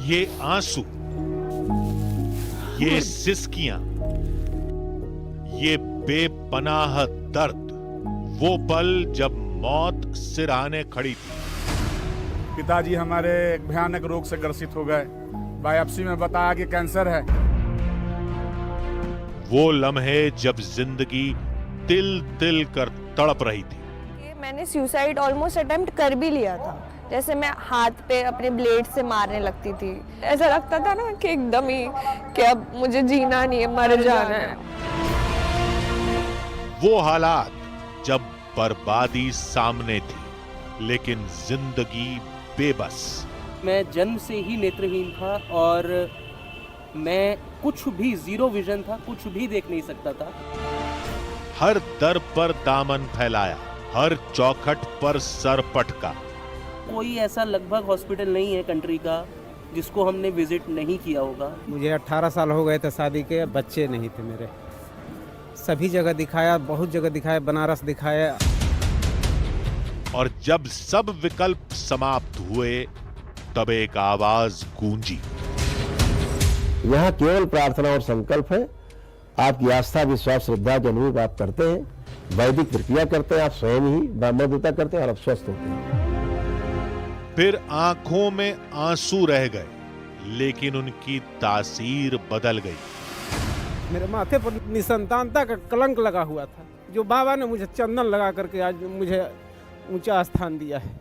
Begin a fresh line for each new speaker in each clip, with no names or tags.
ये आंसू, ये सिसकियां, ये बेपनाह दर्द, वो पल जब मौत सिरहाने खड़ी थी।
पिताजी हमारे एक भयानक रोग से ग्रसित हो गए। बायोप्सी में बताया कि कैंसर है।
वो लम्हे जब जिंदगी तिल तिल कर तड़प रही थी।
मैंने सुसाइड ऑलमोस्ट अटेम्प्ट कर भी लिया था। जैसे मैं हाथ पे अपने ब्लेड से मारने लगती थी। ऐसा लगता था ना कि एकदम ही कि अब मुझे जीना नहीं है, मर जाना है।
वो हालात जब बर्बादी सामने थी, लेकिन जिंदगी बेबस।
मैं जन्म से ही नेत्रहीन था और मैं कुछ भी, जीरो विजन था, कुछ भी देख नहीं सकता था।
हर दर पर दामन फैलाया, हर चौखट पर सर पटका।
कोई ऐसा लगभग हॉस्पिटल नहीं है कंट्री का जिसको हमने विजिट नहीं किया होगा।
मुझे 18 साल हो गए थे शादी के, बच्चे नहीं थे मेरे। सभी जगह दिखाया, बहुत जगह दिखाया, बनारस दिखाया।
और जब सब विकल्प समाप्त हुए, तब एक आवाज गूंजी।
यहाँ केवल प्रार्थना और संकल्प है। आपकी आस्था, विश्वास, श्रद्धा के अनुरूप आप करते हैं, वैदिक प्रक्रिया करते हैं, आप स्वयं ही ब्रह्म देवता करते हैं और आप स्वस्थ होते हैं।
फिर आंखों में आंसू रह गए, लेकिन उनकी तासीर बदल गई।
मेरे माथे पर निसंतानता का कलंक लगा हुआ था, जो बाबा ने मुझे चंदन लगा करके आज मुझे ऊंचा स्थान दिया है।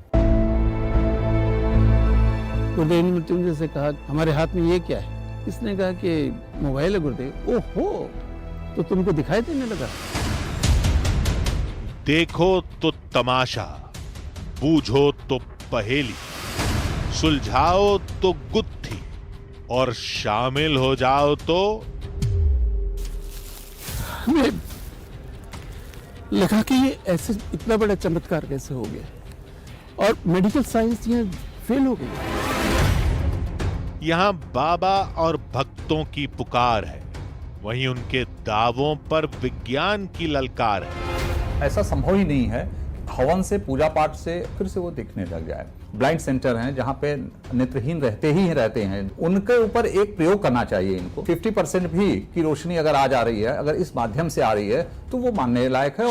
गुरुदेव ने मृत्युंजय से कहा, हमारे हाथ में ये क्या है? इसने कहा कि मोबाइल है गुरुदेव। ओहो, तो तुमको दिखाई देने लगा।
देखो तो तमाशा, बूझो तो पहेली, सुलझाओ तो गुत्थी, और शामिल हो जाओ तो
हमें लगा कि ये ऐसे इतना बड़ा चमत्कार कैसे हो गया और मेडिकल साइंस ये फेल हो गई।
यहां बाबा और भक्तों की पुकार है, वहीं उनके दावों पर विज्ञान की ललकार है।
ऐसा संभव ही नहीं है हवन से, पूजा पाठ से फिर से वो दिखने लग जाए। ब्लाइंड सेंटर हैं जहां पे नेत्रहीन रहते हैं, उनके ऊपर एक प्रयोग करना चाहिए इनको। 50% भी की रोशनी अगर आ जा रही है, अगर इस माध्यम से आ रही है, तो वो मानने लायक है।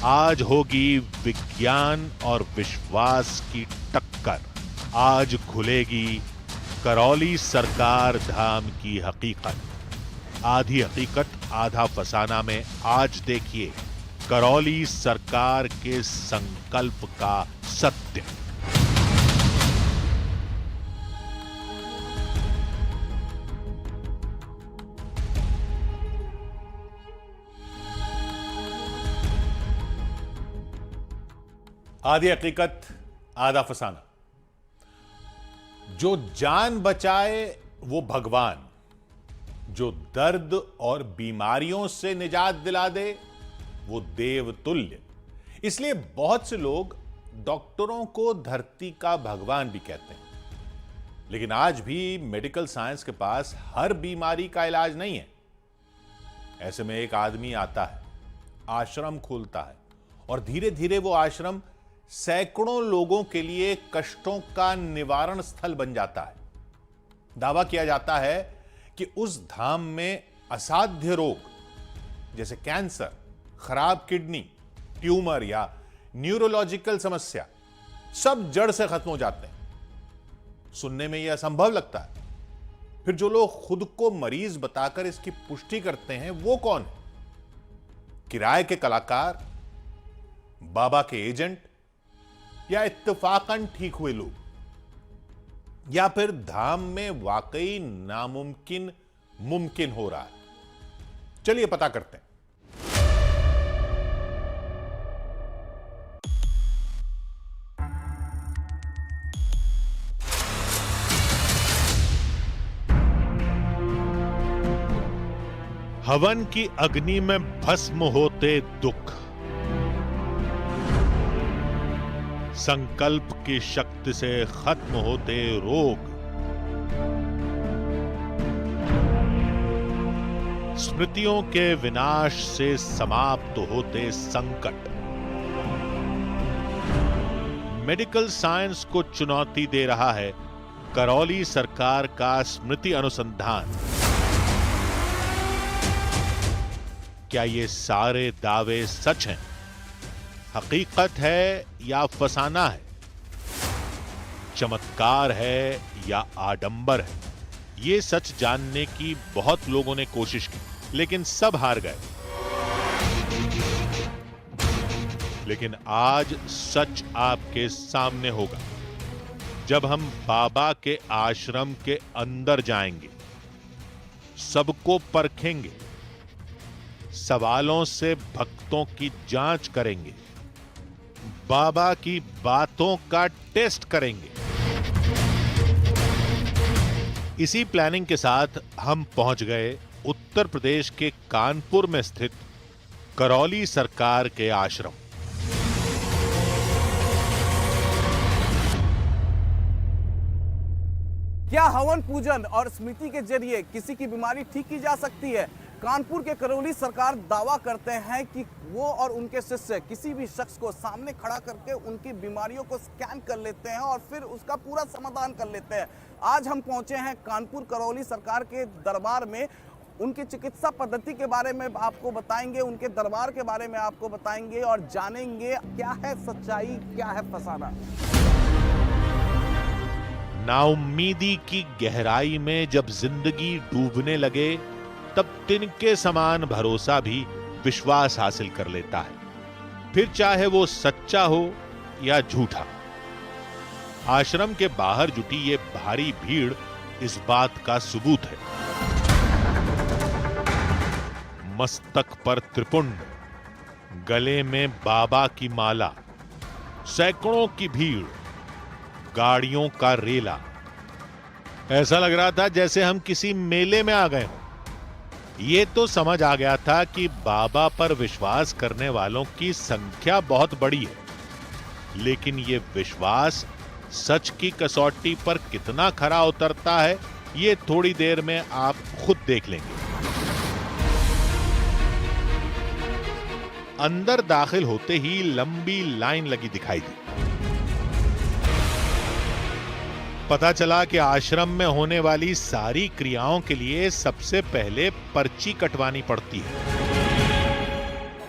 आज होगी विज्ञान और विश्वास की टक्कर। आज खुलेगी करौली सरकार धाम की हकीकत। आधी हकीकत आधा फसाना में आज देखिए करौली सरकार के संकल्प का सत्य। आधी हकीकत आधा फसाना। जो जान बचाए वो भगवान, जो दर्द और बीमारियों से निजात दिला दे वो देवतुल्य। इसलिए बहुत से लोग डॉक्टरों को धरती का भगवान भी कहते हैं। लेकिन आज भी मेडिकल साइंस के पास हर बीमारी का इलाज नहीं है। ऐसे में एक आदमी आता है, आश्रम खोलता है, और धीरे धीरे वो आश्रम सैकड़ों लोगों के लिए कष्टों का निवारण स्थल बन जाता है। दावा किया जाता है कि उस धाम में असाध्य रोग जैसे कैंसर, खराब किडनी, ट्यूमर या न्यूरोलॉजिकल समस्या सब जड़ से खत्म हो जाते हैं। सुनने में यह असंभव लगता है। फिर जो लोग खुद को मरीज बताकर इसकी पुष्टि करते हैं वो कौन है? किराए के कलाकार, बाबा के एजेंट, या इत्तेफाकन ठीक हुए लोग, या फिर धाम में वाकई नामुमकिन मुमकिन हो रहा है? चलिए पता करते हैं। हवन की अग्नि में भस्म होते दुख, संकल्प की शक्ति से खत्म होते रोग, स्मृतियों के विनाश से समाप्त होते संकट। मेडिकल साइंस को चुनौती दे रहा है करौली सरकार का स्मृति अनुसंधान, क्या ये सारे दावे सच हैं, हकीकत है या फसाना है, चमत्कार है या आडंबर है? ये सच जानने की बहुत लोगों ने कोशिश की, लेकिन सब हार गए। लेकिन आज सच आपके सामने होगा जब हम बाबा के आश्रम के अंदर जाएंगे, सबको परखेंगे, सवालों से भक्तों की जांच करेंगे, बाबा की बातों का टेस्ट करेंगे। इसी प्लानिंग के साथ हम पहुंच गए उत्तर प्रदेश के कानपुर में स्थित करौली सरकार के आश्रम।
क्या हवन पूजन और स्मृति के जरिए किसी की बीमारी ठीक की जा सकती है? कानपुर के करौली सरकार दावा करते हैं कि वो और उनके शिष्य किसी भी शख्स को सामने खड़ा करके उनकी बीमारियों को स्कैन कर लेते हैं और फिर उसका पूरा समाधान कर लेते हैं। आज हम पहुंचे हैं कानपुर करौली सरकार के दरबार में। उनकी चिकित्सा पद्धति के बारे में आपको बताएंगे, उनके दरबार के बारे में आपको बताएंगे और जानेंगे क्या है सच्चाई, क्या है फसाना।
नाउम्मीदी की गहराई में जब जिंदगी डूबने लगे, तब तिनके समान भरोसा भी विश्वास हासिल कर लेता है, फिर चाहे वो सच्चा हो या झूठा। आश्रम के बाहर जुटी ये भारी भीड़ इस बात का सबूत है। मस्तक पर त्रिपुंड, गले में बाबा की माला, सैकड़ों की भीड़, गाड़ियों का रेला। ऐसा लग रहा था जैसे हम किसी मेले में आ गए हों। ये तो समझ आ गया था कि बाबा पर विश्वास करने वालों की संख्या बहुत बड़ी है, लेकिन ये विश्वास सच की कसौटी पर कितना खरा उतरता है, ये थोड़ी देर में आप खुद देख लेंगे। अंदर दाखिल होते ही लंबी लाइन लगी दिखाई दी। पता चला कि आश्रम में होने वाली सारी क्रियाओं के लिए सबसे पहले पर्ची कटवानी पड़ती है।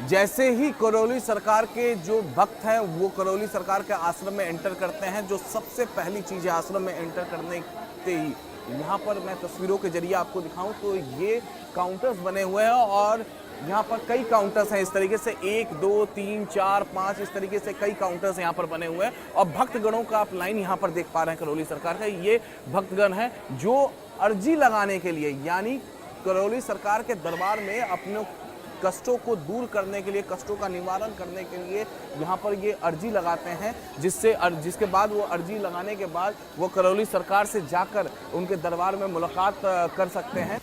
जैसे ही करौली सरकार के जो भक्त हैं वो करौली सरकार के आश्रम में एंटर करते हैं, जो सबसे पहली चीज है आश्रम में एंटर करने के ही, यहाँ पर मैं तस्वीरों के जरिए आपको दिखाऊं तो ये काउंटर्स बने हुए हैं और यहाँ पर कई काउंटर्स हैं। इस तरीके से 1, 2, 3, 4, 5 इस तरीके से कई काउंटर्स यहाँ पर बने हुए हैं और भक्तगणों का आप लाइन यहाँ पर देख पा रहे हैं करौली सरकार का। ये भक्तगण हैं जो अर्जी लगाने के लिए, यानी करौली सरकार के दरबार में अपने कष्टों को दूर करने के लिए, कष्टों का निवारण करने के लिए यहाँ पर ये अर्जी लगाते हैं, जिसके बाद वो अर्जी लगाने के बाद वो करौली सरकार से जाकर उनके दरबार में मुलाकात कर सकते हैं।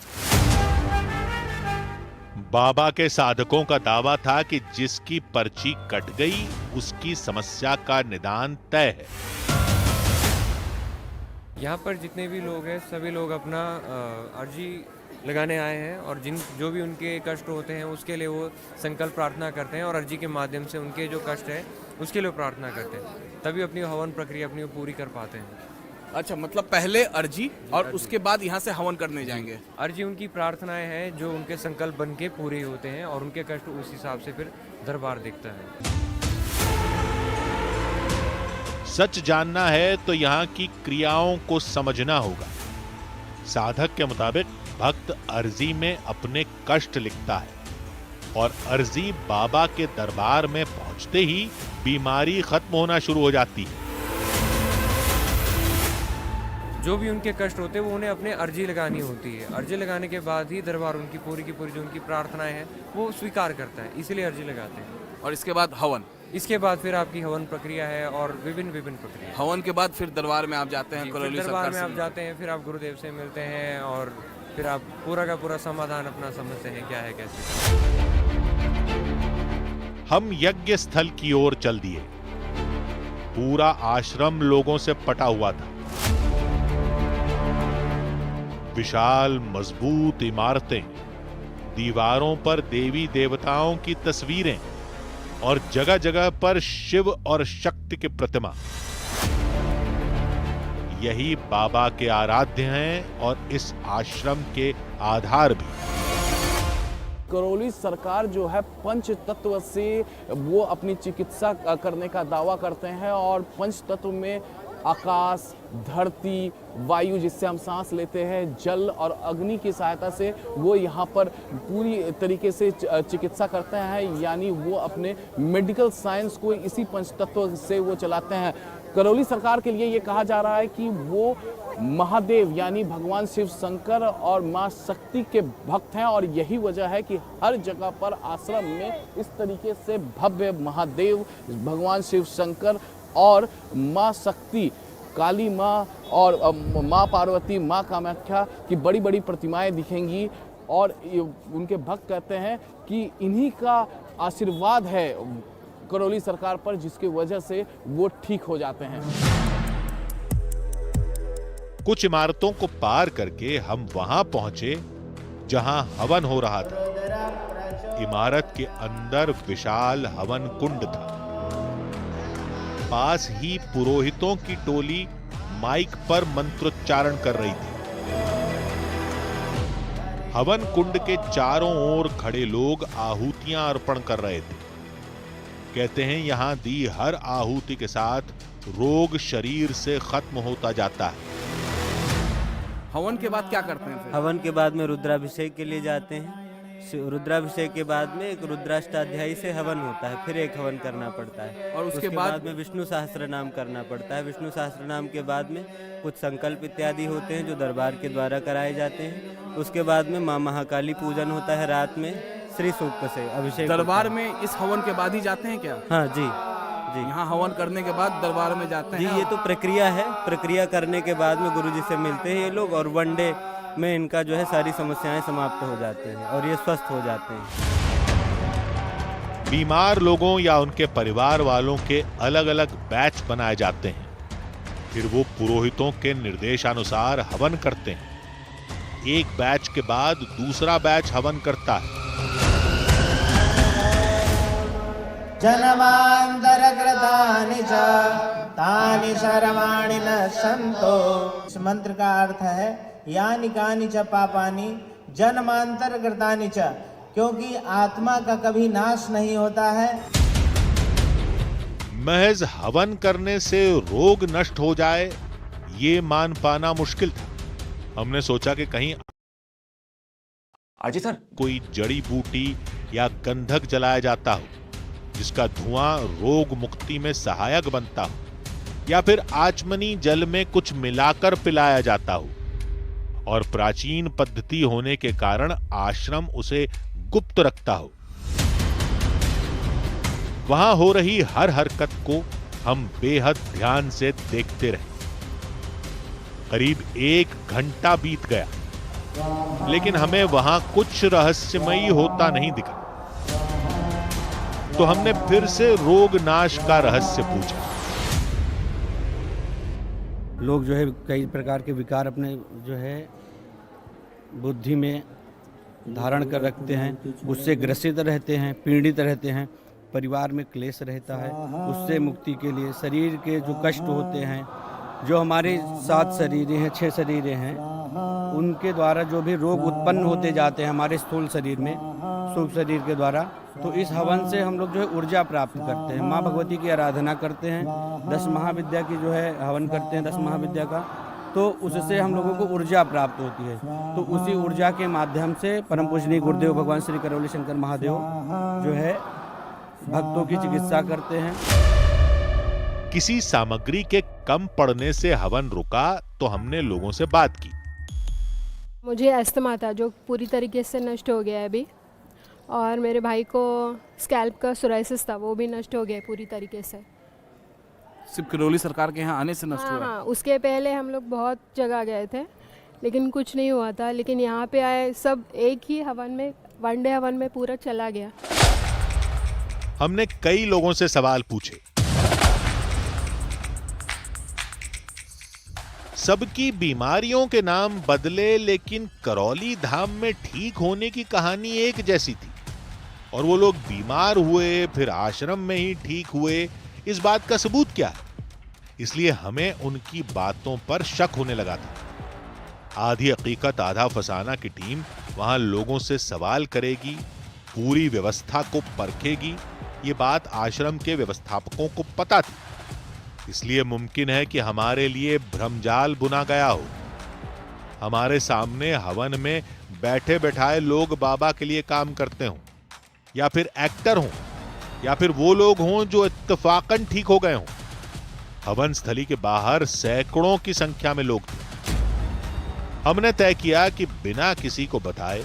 बाबा के साधकों का दावा था कि जिसकी पर्ची कट गई उसकी समस्या का निदान तय है।
यहाँ पर जितने भी लोग हैं सभी लोग अपना अर्जी लगाने आए हैं और जो भी उनके कष्ट होते हैं उसके लिए वो संकल्प प्रार्थना करते हैं और अर्जी के माध्यम से उनके जो कष्ट है उसके लिए प्रार्थना करते हैं, तभी अपनी हवन प्रक्रिया अपनी पूरी कर पाते हैं।
अच्छा, मतलब पहले अर्जी और उसके बाद यहाँ से हवन करने जाएंगे।
अर्जी उनकी प्रार्थनाएं हैं जो उनके संकल्प बन के पूरे होते हैं और उनके कष्ट उस हिसाब से फिर दरबार देखता है।
सच जानना है तो यहाँ की क्रियाओं को समझना होगा। साधक के मुताबिक भक्त अर्जी में अपने कष्ट लिखता है और अर्जी बाबा के दरबार में पहुंचते ही बीमारी खत्म होना शुरू हो जाती है।
जो भी उनके कष्ट होते हैं वो उन्हें अपने अर्जी लगानी होती है। अर्जी लगाने के बाद ही दरबार उनकी पूरी की पूरी जो उनकी प्रार्थनाएं हैं वो स्वीकार करता है, इसलिए अर्जी लगाते हैं।
और इसके बाद हवन,
इसके बाद फिर आपकी हवन प्रक्रिया है और विभिन्न प्रक्रिया।
हवन के बाद फिर दरबार में आप जाते हैं, करौली
दरबार में आप जाते हैं, फिर आप गुरुदेव से मिलते हैं और फिर आप पूरा का पूरा समाधान अपना समझते हैं क्या है कैसे।
हम यज्ञ स्थल की ओर चल दिए। पूरा आश्रम लोगों से पटा हुआ था। विशाल मजबूत इमारतें, दीवारों पर देवी देवताओं की तस्वीरें और जगह जगह पर शिव और शक्ति की प्रतिमा। यही बाबा के आराध्य हैं और इस आश्रम के आधार भी।
करौली सरकार जो है पंच तत्व से वो अपनी चिकित्सा करने का दावा करते हैं और पंच तत्व में आकाश, धरती, वायु जिससे हम सांस लेते हैं, जल और अग्नि की सहायता से वो यहाँ पर पूरी तरीके से चिकित्सा करते हैं, यानी वो अपने मेडिकल साइंस को इसी पंच तत्व से वो चलाते हैं। करौली सरकार के लिए ये कहा जा रहा है कि वो महादेव यानी भगवान शिव शंकर और मां शक्ति के भक्त हैं और यही वजह है कि हर जगह पर आश्रम में इस तरीके से भव्य महादेव, भगवान शिव शंकर और मां शक्ति, काली मां और मां पार्वती, मां कामाख्या की बड़ी बड़ी प्रतिमाएं दिखेंगी और उनके भक्त कहते हैं कि इन्हीं का आशीर्वाद है करौली सरकार पर, जिसकी वजह से वो ठीक हो जाते हैं।
कुछ इमारतों को पार करके हम वहां पहुंचे जहां हवन हो रहा था। इमारत के अंदर विशाल हवन कुंड था। पास ही पुरोहितों की टोली माइक पर मंत्रोच्चारण कर रही थी। हवन कुंड के चारों ओर खड़े लोग आहुतियां अर्पण कर रहे थे। कहते हैं यहां दी हर आहुति के साथ रोग शरीर से खत्म होता जाता है।
हवन के बाद क्या करते हैं फिर?
हवन के बाद में रुद्राभिषेक के लिए जाते हैं। रुद्राभिषेक के बाद में एक रुद्राष्टाध्यायी से हवन होता है, फिर एक हवन करना पड़ता है और उसके बाद में विष्णु सहस्त्र नाम करना पड़ता है। विष्णु सहस्त्र नाम के बाद में कुछ संकल्प इत्यादि होते हैं जो दरबार के द्वारा कराए जाते हैं। उसके बाद में मां महाकाली पूजन होता है रात में श्री सूक्त से अभिषेक।
दरबार में इस हवन के बाद ही जाते हैं क्या?
हाँ जी जी,
यहाँ हवन करने के बाद दरबार में जाते हैं
जी। ये तो प्रक्रिया है, प्रक्रिया करने के बाद में गुरुजी से मिलते हैं ये लोग और वन डे में इनका जो है सारी समस्याएं समाप्त हो जाती हैं और ये स्वस्थ हो जाते हैं।
बीमार लोगों या उनके परिवार वालों के अलग अलग बैच बनाए जाते हैं, फिर वो पुरोहितों के निर्देशानुसार हवन करते हैं। एक बैच के बाद दूसरा बैच हवन करता है।
जनमांतरकृतानि च तानि सर्वाणि नश्यन्तो। इस मंत्र का अर्थ है यानि कानि च पापानि जन्मांतरकृतानि च, क्योंकि आत्मा का कभी नाश नहीं होता है।
महज हवन करने से रोग नष्ट हो जाए ये मान पाना मुश्किल था। हमने सोचा कि कहीं
अजय सर
कोई जड़ी बूटी या गंधक जलाया जाता हो जिसका धुआं रोग मुक्ति में सहायक बनता हो, या फिर आचमनी जल में कुछ मिलाकर पिलाया जाता हो। और प्राचीन पद्धति होने के कारण आश्रम उसे गुप्त रखता हो। वहां हो रही हर हरकत को हम बेहद ध्यान से देखते रहे। करीब 1 घंटा बीत गया, लेकिन हमें वहां कुछ रहस्यमयी होता नहीं दिखा। तो हमने फिर से रोग नाश का रहस्य पूछा।
लोग जो है कई प्रकार के विकार अपने जो है बुद्धि में धारण कर रखते हैं, उससे ग्रसित रहते हैं, पीड़ित रहते हैं, परिवार में क्लेश रहता है। उससे मुक्ति के लिए शरीर के जो कष्ट होते हैं, जो हमारे 7 शरीरें हैं, 6 शरीरें हैं, उनके द्वारा जो भी रोग उत्पन्न होते जाते हैं हमारे स्थूल शरीर में, सूक्ष्म शरीर के द्वारा, तो इस हवन से हम लोग जो है ऊर्जा प्राप्त करते हैं। माँ भगवती की आराधना करते हैं, 10 महाविद्या की जो है हवन करते हैं, 10 महाविद्या का, तो उससे हम लोगों को ऊर्जा प्राप्त होती है। तो उसी ऊर्जा के माध्यम से परम पूजनीय गुरुदेव भगवान श्री करौली शंकर महादेव जो है भक्तों की चिकित्सा करते हैं।
किसी सामग्री के कम पड़ने से हवन रुका तो हमने लोगों से बात की।
मुझे अस्थमा था जो पूरी तरीके से नष्ट हो गया है अभी, और मेरे भाई को स्कैल्प का सोराइसिस था, वो भी नष्ट हो गया पूरी तरीके से।
सिर्फ करौली सरकार के यहाँ आने से नष्ट हुआ?
हाँ, उसके पहले हम लोग बहुत जगह गए थे लेकिन कुछ नहीं हुआ था, लेकिन यहाँ पे आए सब एक ही हवन में, वन डे हवन में पूरा चला गया।
हमने कई लोगों से सवाल पूछे। सबकी बीमारियों के नाम बदले, लेकिन करौली धाम में ठीक होने की कहानी एक जैसी थी। और वो लोग बीमार हुए फिर आश्रम में ही ठीक हुए, इस बात का सबूत क्या है? इसलिए हमें उनकी बातों पर शक होने लगा था। आधी हकीकत आधा फसाना की टीम वहां लोगों से सवाल करेगी, पूरी व्यवस्था को परखेगी, ये बात आश्रम के व्यवस्थापकों को पता थी। इसलिए मुमकिन है कि हमारे लिए भ्रमजाल बुना गया हो। हमारे सामने हवन में बैठे बैठाए लोग बाबा के लिए काम करते हों, या फिर एक्टर हों, या फिर वो लोग हों जो इत्तेफाकन ठीक हो गए हों। हवन स्थली के बाहर सैकड़ों की संख्या में लोग थे। हमने तय किया कि बिना किसी को बताए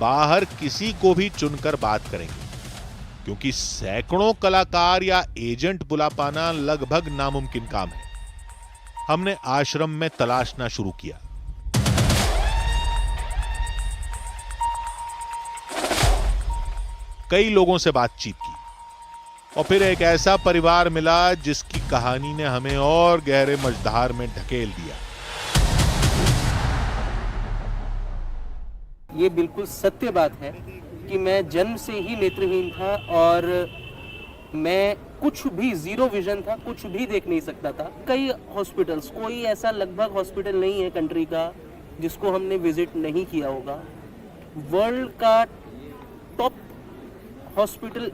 बाहर किसी को भी चुनकर बात करेंगे, क्योंकि सैकड़ों कलाकार या एजेंट बुला पाना लगभग नामुमकिन काम है। हमने आश्रम में तलाशना शुरू किया। कई लोगों से बातचीत की और फिर एक ऐसा परिवार मिला जिसकी कहानी ने हमें और गहरे मझधार में ढकेल दिया।
ये बिल्कुल सत्य बात है कि मैं जन्म से ही नेत्रहीन था और मैं कुछ भी जीरो विजन था, कुछ भी देख नहीं सकता था। कई हॉस्पिटल्स, कोई ऐसा लगभग हॉस्पिटल नहीं है कंट्री का जिसको हमने विजिट नहीं किया होगा। वर्ल्ड का टॉप हॉस्पिटल,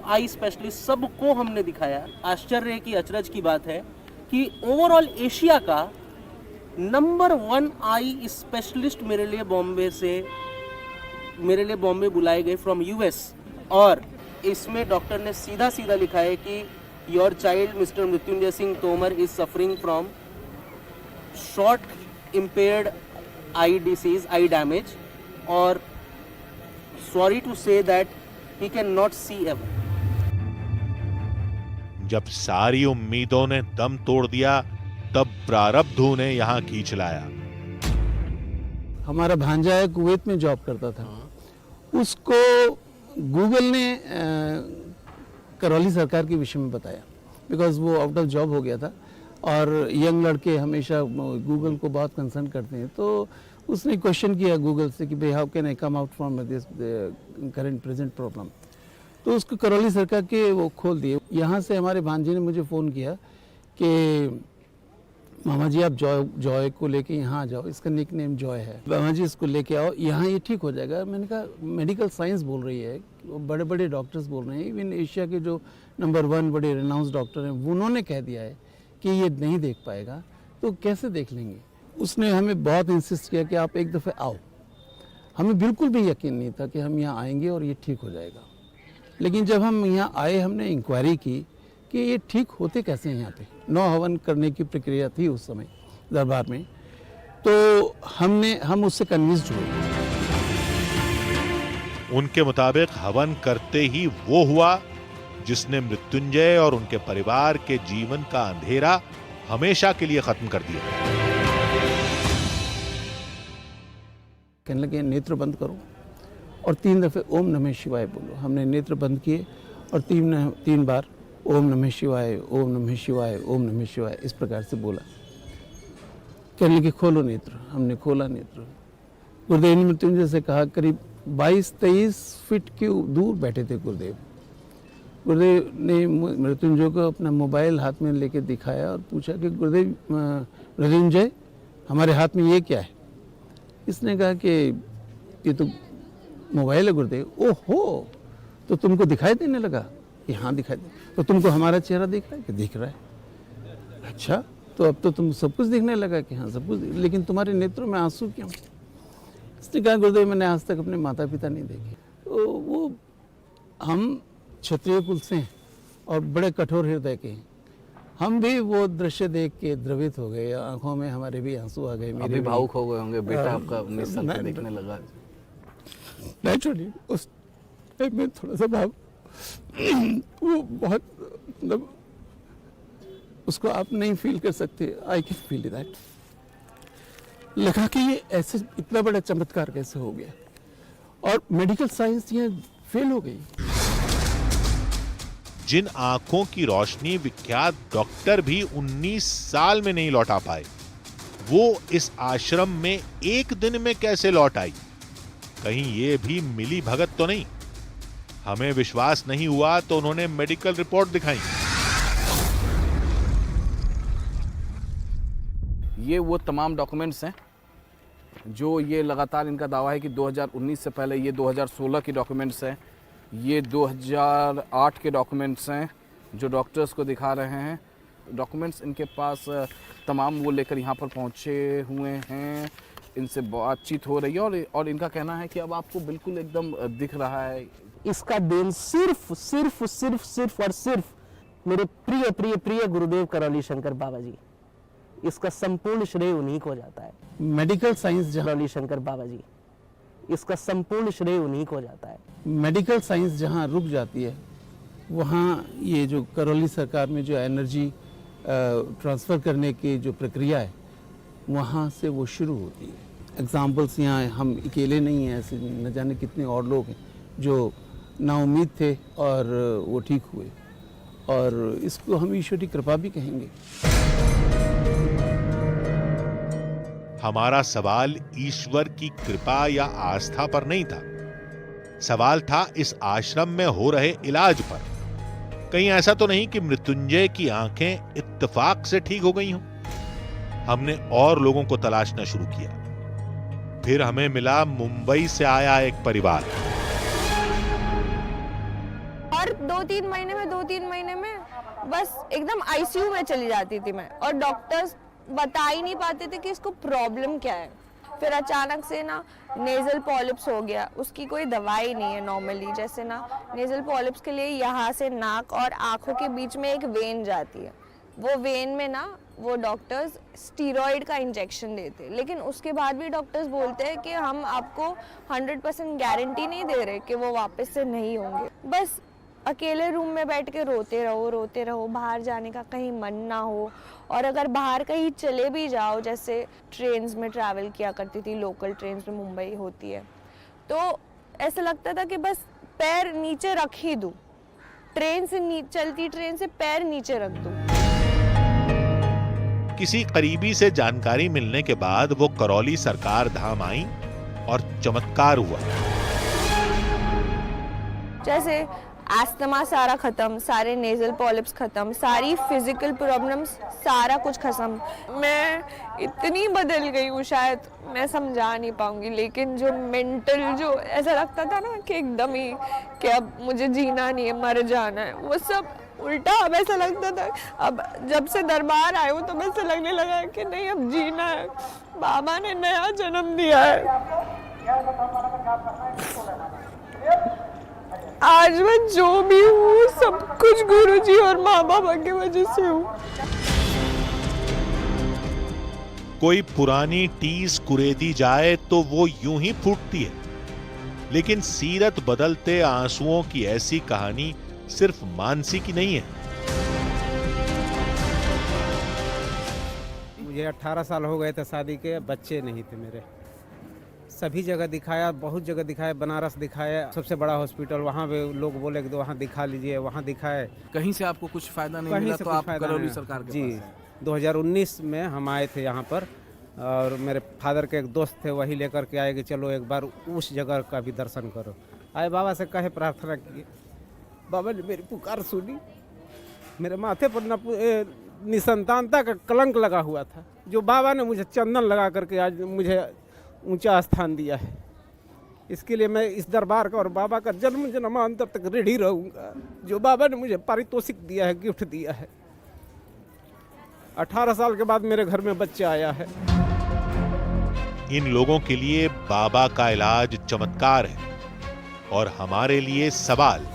आई स्पेशलिस्ट, सबको हमने दिखाया। आश्चर्य की, अचरज की बात है कि ओवरऑल एशिया का नंबर 1 आई स्पेशलिस्ट मेरे लिए बॉम्बे बुलाए गए फ्रॉम यूएस। और इसमें डॉक्टर ने सीधा सीधा लिखा है कि your child mister Mrityunjay Singh Tomar is suffering from short impaired eye disease, eye damage, और sorry to say that he can not see ever.
जब सारी उम्मीदों ने दम तोड़ दिया, तब प्रारब्ध ने यहां खींच लाया।
हमारा भांजा है, कुवैत में जॉब करता था। उसको गूगल ने करौली सरकार के विषय में बताया, बिकॉज वो आउट ऑफ जॉब हो गया था और यंग लड़के हमेशा गूगल को बहुत कंसर्न करते हैं। तो उसने क्वेश्चन किया गूगल से कि भाई how can I come out from this current present problem. तो उसको करौली सरकार के वो खोल दिए। यहाँ से हमारे भांजे ने मुझे फ़ोन किया कि मामा जी आप जॉय को लेके यहाँ आ जाओ, इसका निक नेम जॉय है, मामा जी इसको लेके आओ, यहाँ ये ठीक हो जाएगा। मैंने कहा मेडिकल साइंस बोल रही है, बड़े बड़े डॉक्टर्स बोल रहे हैं, इवन एशिया के जो नंबर 1 बड़े रिनाउंस डॉक्टर हैं उन्होंने कह दिया है कि ये नहीं देख पाएगा, तो कैसे देख लेंगे। उसने हमें बहुत इंसिस्ट किया कि आप एक दफ़े आओ। हमें बिल्कुल भी यकीन नहीं था कि हम यहाँ आएंगे और ये ठीक हो जाएगा। लेकिन जब हम यहाँ आए, हमने इंक्वायरी की कि ये ठीक होते कैसे हैं। यहाँ पे 9 हवन करने की प्रक्रिया थी उस समय दरबार में, तो हम उससे कन्विंस्ड हुए।
उनके मुताबिक हवन करते ही वो हुआ जिसने मृत्युंजय और उनके परिवार के जीवन का अंधेरा हमेशा के लिए खत्म कर दिया।
कहने लगे नेत्र बंद करो और 3 दफ़े ओम नमः शिवाय बोलो। हमने नेत्र बंद किए और 3 बार ओम नमः शिवाय, ओम नमः शिवाय, ओम नमः शिवाय इस प्रकार से बोला। कहने लगे खोलो नेत्र। हमने खोला नेत्र। गुरुदेव ने मृत्युंजय से कहा, करीब 22-23 फीट के दूर बैठे थे गुरुदेव। गुरुदेव ने मृत्युंजय को अपना मोबाइल हाथ में लेके दिखाया और पूछा कि गुरुदेव मृत्युंजय हमारे हाथ में ये क्या है। इसने कहा कि ये तो मोबाइल है गुरुदेव। ओहो, तो तुमको दिखाई देने लगा कि हाँ दिखाई दे। तो तुमको हमारा चेहरा दिख रहा है कि दिख रहा है। अच्छा, तो अब तो तुम सब कुछ दिखने लगा कि हाँ सब कुछ, लेकिन तुम्हारे नेत्रों में आंसू क्यों। इसने कहा गुरुदेव मैंने आज तक अपने माता पिता नहीं देखे। तो वो हम क्षत्रिय कुल से हैं और बड़े कठोर हृदय के हैं। हम भी वो दृश्य देख के द्रवित हो गए, आंखों में हमारे भी आंसू आ गए। मेरे
भावुक हो गए होंगे, बेटा आपका निस्संदेह देखने लगा।
नेचुरली उस टाइम में थोड़ा सा भाव वो बहुत, मतलब उसको आप नहीं फील कर सकते। I can feel that. लगा कि ये ऐसे इतना बड़ा चमत्कार कैसे हो गया और मेडिकल साइंस ये फेल हो गई।
जिन आंखों की रोशनी विख्यात डॉक्टर भी 19 साल में नहीं लौटा पाए, वो इस आश्रम में एक दिन में कैसे लौट आई। कहीं ये भी मिली भगत तो नहीं। हमें विश्वास नहीं हुआ तो उन्होंने मेडिकल रिपोर्ट दिखाई।
ये वो तमाम डॉक्यूमेंट्स हैं जो ये लगातार इनका दावा है कि 2019 से पहले ये 2016 की डॉक्यूमेंट्स हैं, ये 2008 के डॉक्यूमेंट्स हैं जो डॉक्टर्स को दिखा रहे हैं। डॉक्यूमेंट्स इनके पास तमाम वो लेकर यहाँ पर पहुँचे हुए हैं, इनसे बातचीत हो रही है और इनका कहना है कि अब आपको बिल्कुल एकदम दिख रहा है।
इसका देन सिर्फ सिर्फ सिर्फ सिर्फ और सिर्फ मेरे प्रिय प्रिय प्रिय गुरुदेव करौली शंकर बाबा जी, इसका संपूर्ण श्रेय उन्हीं को जाता है।
मेडिकल साइंस जहाँ
करौली शंकर बाबा जी, इसका संपूर्ण श्रेय उन्हीं को जाता है।
मेडिकल साइंस जहाँ रुक जाती है वहाँ ये जो करौली सरकार में जो एनर्जी ट्रांसफ़र करने की जो प्रक्रिया है वहाँ से वो शुरू होती है। एग्जाम्पल्स यहाँ हम अकेले नहीं हैं, ऐसे न जाने कितने और लोग हैं जो नाउम्मीद थे और वो ठीक हुए, और इसको हम ईश्वर की कृपा भी कहेंगे।
हमारा सवाल ईश्वर की कृपा या आस्था पर नहीं था, सवाल था इस आश्रम में हो रहे इलाज पर। कहीं ऐसा तो नहीं कि मृत्युंजय की आंखें इत्तेफाक से ठीक हो गई हों? हमने और लोगों को तलाशना शुरू किया। फिर हमें मिला मुंबई से आया एक परिवार।
और 2-3 महीने में बस एकदम आईसीयू में चली जाती थी मैं, और डॉक्टर्स बता ही नहीं पाते थे कि इसको प्रॉब्लम क्या है। फिर अचानक से ना नेजल पॉलिप्स हो गया, उसकी कोई दवाई नहीं है नॉर्मली। जैसे ना नेजल पॉलिप्स के लिए यहाँ से नाक और आंखों के बीच में एक वेन जाती है, वो वेन में ना वो डॉक्टर्स स्टीरॉइड का इंजेक्शन देते, लेकिन उसके बाद भी डॉक्टर्स बोलते हैं कि हम आपको 100% गारंटी नहीं दे रहे कि वो वापस से नहीं होंगे। बस अकेले रूम में बैठ के रोते रहो, बाहर जाने का कहीं मन ना हो। और अगर बाहर कहीं चले भी जाओ, जैसे ट्रेन्स में ट्रैवल किया करती थी, लोकल ट्रेन्स में मुंबई होती है, तो ऐसा लगता था कि बस पैर नीचे रख ही दूं, चलती ट्रेन से पैर नीचे रख दूं।
किसी करीबी से जानकारी मिलने के बाद वो करौली सरकार धाम आई और चमत्कार हुआ।
जैसे एस्थमा सारा खत्म, सारे नेजल पॉलिप्स खत्म, सारी फिजिकल प्रॉब्लम्स सारा कुछ खत्म। मैं इतनी बदल गई हूँ, शायद मैं समझा नहीं पाऊंगी, लेकिन जो मेंटल, जो ऐसा लगता था ना कि एकदम ही कि अब मुझे जीना नहीं है, मर जाना है, वो सब उल्टा अब ऐसा लगता था। अब जब से दरबार आए हूँ तो ऐसा लगने लगा है कि नहीं, अब जीना है, बाबा ने नया जन्म दिया है। आज मैं जो भी हूँ सब कुछ गुरुजी और माँ बाबा की वजह से हूँ।
कोई पुरानी टीस कुरेदी जाए तो वो यूं ही फूटती है, लेकिन सीरत बदलते आंसुओं की ऐसी कहानी सिर्फ मानसी की नहीं है।
मुझे 18 साल हो गए थे शादी के, बच्चे नहीं थे मेरे। सभी जगह दिखाया, बहुत जगह दिखाया, बनारस दिखाया, सबसे बड़ा हॉस्पिटल, वहाँ पे लोग बोले कि वहाँ दिखा लीजिए, वहाँ दिखाए।
कहीं से आपको कुछ फायदा नहीं मिला तो आप करौली सरकार के
जी 2019 में हम आए थे यहाँ पर, और मेरे फादर के एक दोस्त थे, वही लेकर के आए कि चलो एक बार उस जगह का भी दर्शन करो। आए, बाबा से कहे, प्रार्थना किए, बाबा ने मेरी पुकार सुनी। मेरे माथे पर निसंतानता का कलंक लगा हुआ था, जो बाबा ने मुझे चंदन लगा करके आज मुझे ऊंचा स्थान दिया है। इसके लिए मैं इस दरबार का और बाबा का जन्म जन्मांतर तक ऋणी रहूंगा, जो बाबा ने मुझे पारितोषिक दिया है, गिफ्ट दिया है। 18 साल के बाद मेरे घर में बच्चा आया है।
इन लोगों के लिए बाबा का इलाज चमत्कार है और हमारे लिए सवाल।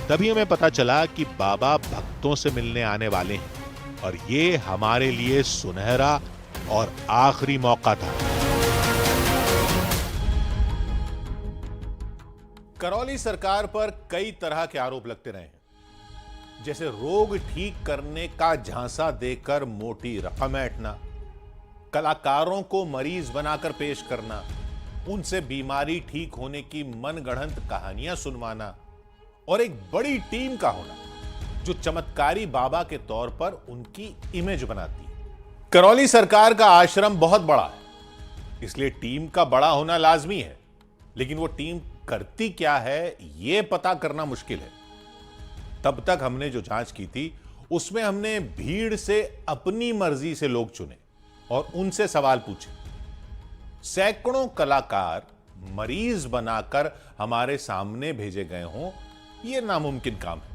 तभी हमें पता चला कि बाबा भक्तों से मिलने आने वाले हैं और ये हमारे लिए सुनहरा और आखिरी मौका था। करौली सरकार पर कई तरह के आरोप लगते रहे हैं, जैसे रोग ठीक करने का झांसा देकर मोटी रकम ऐंठना, कलाकारों को मरीज बनाकर पेश करना, उनसे बीमारी ठीक होने की मनगढ़ंत कहानियां सुनवाना और एक बड़ी टीम का होना जो चमत्कारी बाबा के तौर पर उनकी इमेज बनाती है। करौली सरकार का आश्रम बहुत बड़ा है, इसलिए टीम का बड़ा होना लाजमी है, लेकिन वो टीम करती क्या है यह पता करना मुश्किल है। तब तक हमने जो जांच की थी उसमें हमने भीड़ से अपनी मर्जी से लोग चुने और उनसे सवाल पूछे। सैकड़ों कलाकार मरीज बनाकर हमारे सामने भेजे गए हों, यह नामुमकिन काम है।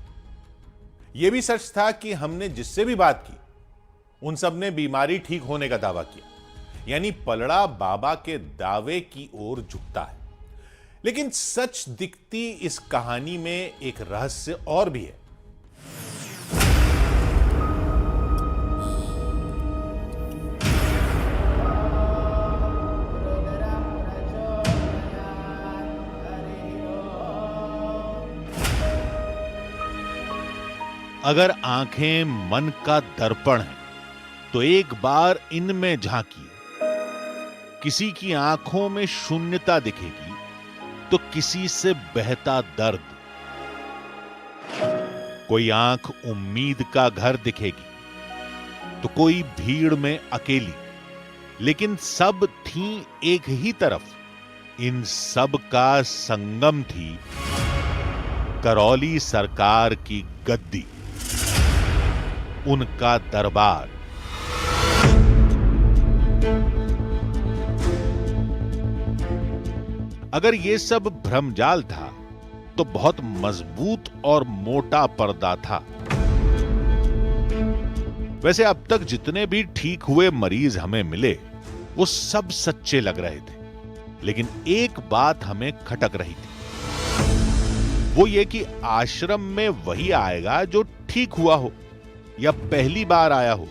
यह भी सच था कि हमने जिससे भी बात की उन सब ने बीमारी ठीक होने का दावा किया, यानी पलड़ा बाबा के दावे की ओर झुकता है। लेकिन सच दिखती इस कहानी में एक रहस्य और भी है। अगर आंखें मन का दर्पण हैं, तो एक बार इनमें झांकिए। किसी की आंखों में शून्यता दिखेगी तो किसी से बहता दर्द। कोई आंख उम्मीद का घर दिखेगी तो कोई भीड़ में अकेली, लेकिन सब थी एक ही तरफ। इन सब का संगम थी करौली सरकार की गद्दी, उनका दरबार। अगर यह सब भ्रमजाल था तो बहुत मजबूत और मोटा पर्दा था। वैसे अब तक जितने भी ठीक हुए मरीज हमें मिले वो सब सच्चे लग रहे थे, लेकिन एक बात हमें खटक रही थी। वो ये कि आश्रम में वही आएगा जो ठीक हुआ हो या पहली बार आया हो,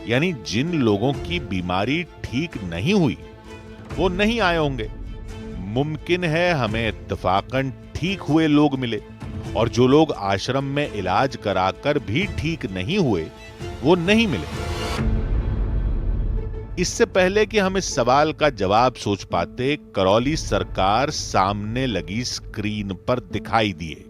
यानी जिन लोगों की बीमारी ठीक नहीं हुई वो नहीं आए होंगे। मुमकिन है हमें इत्तफाकन ठीक हुए लोग मिले और जो लोग आश्रम में इलाज कराकर भी ठीक नहीं हुए वो नहीं मिले। इससे पहले कि हम इस सवाल का जवाब सोच पाते, करौली सरकार सामने लगी स्क्रीन पर दिखाई दिए।